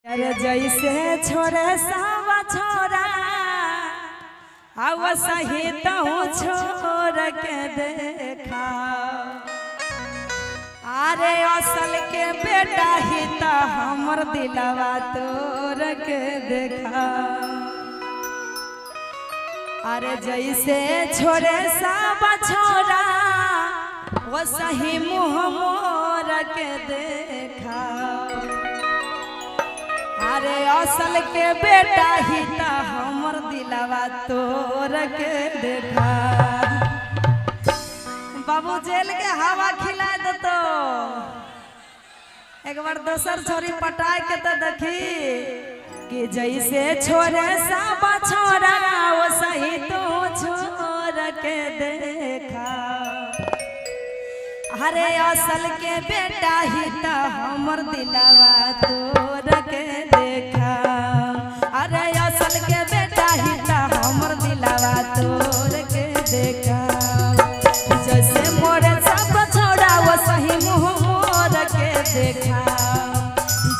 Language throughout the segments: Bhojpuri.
अरे जैसे छोरे सावा छोरा आवा सही तो छोड़ के देखा। अरे असल के बेटा ही तो हमर दिलवा तोड़ के देखा। अरे जैसे छोरे सावा छोरा वो सही मुँह मोड़ के देखा। अरे असल के बेटा ही तो हमर दिलवा तोड़ के देखा। बाबू जेल के हवा खिला दे तो एक बार दोसर छोरी पटाए के तो देखी कि जैसे छोरे सब छोरा वो सही तो छोड़ के देखा। अरे असल के बेटा ही तो हमर दिलवा तोड़ के देखा। अरे असल के बेटा ही तो हमर दिलवा तोड़ के देखा। जैसे मोरे सब छोड़ा वो सही मुँह मोड़ के देखा।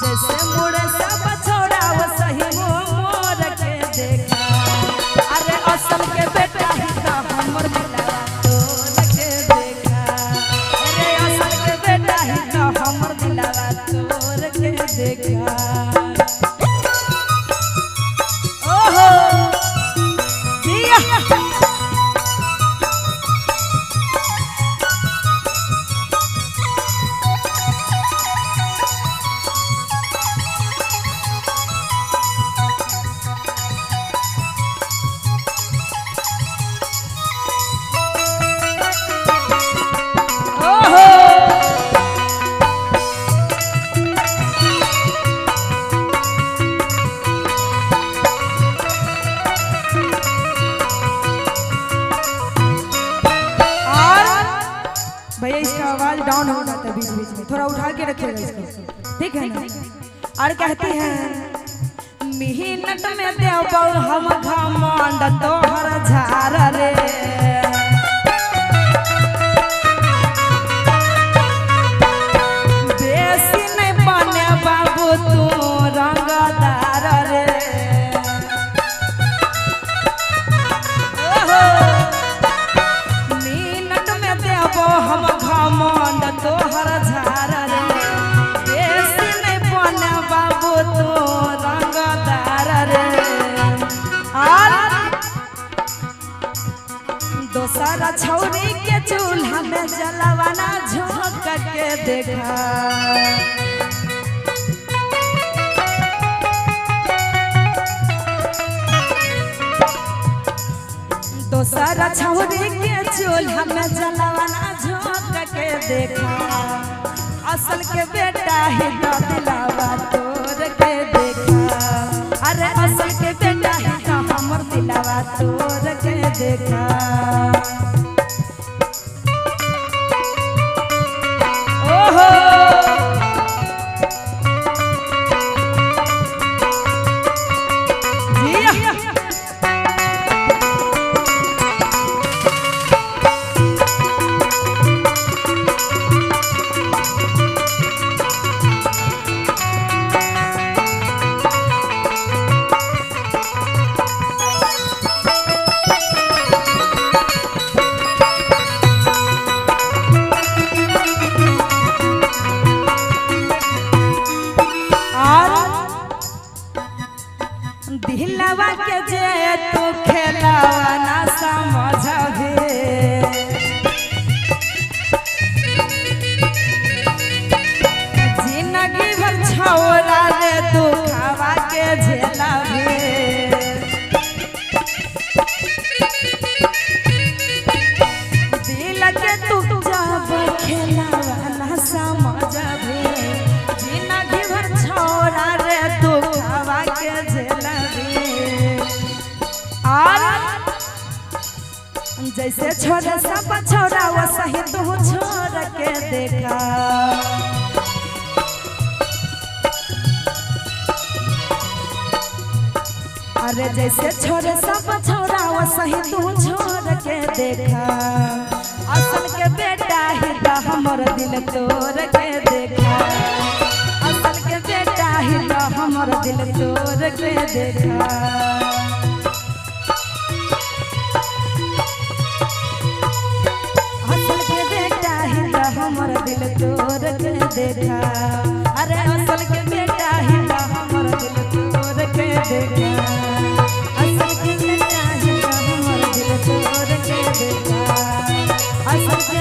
जैसे मोरे सब छोड़ा वो सही मुँह मोड़ के देखा। अरे असल के बेटा ही तो हमर दिलवा तोड़ के देखा। अरे असल के बेटा ही तो हमर दिलवा तोड़ के देखा। ओहो भैया इसका आवाज डाउन हो जाता है बीच बीच में, थोड़ा उठा के रखिएगा इसको, ठीक है ना। और कहती हैं मिहिनट में देव हम घमंड तोहर झार रे। बेसी नहीं बने बाबू तू रंगदार रे। हम घमंड तोहर झार रे। बेसी नहीं बने बाबू तू रंगदार रे। और दोसरा छौरी के चूल्हा में जलवाना झोंक के देखा। दोसरा छौरी के चूल्हा में जलवाना झोंक के देखा। असल के बेटा ही तो दिलवा तोड़ के देखा। अरे असल के बेटा ही तो हमर दिलवा तोड़ के देखा। ओहो दिलवा के जे तू खेलवा ना समझबे। जिंदगी भर छौरा रे दुखवा के झेलबे। दिल के तू जब खेलवा ना समझबे। जिंदगी भर छौरा रे दुखवा के झेलबे। जैसे छोरे सब छोरा वो सही तू छोड़ के देखा। अरे जैसे छोरे सब छोरा वो सही तू छोड़ के देखा। असल के बेटा ही तो हमर दिल तोड़ के देखा। असल के बेटा ही तो हम हमर दिल तोड़ के देखा। असल के बेटा ही तो हमर दिल तोड़ के देखा। अरे असल के बेटा ही तो हमर दिल तोड़ के देखा। असल के बेटा ही तो हमर दिल तोड़ के देखा। असल के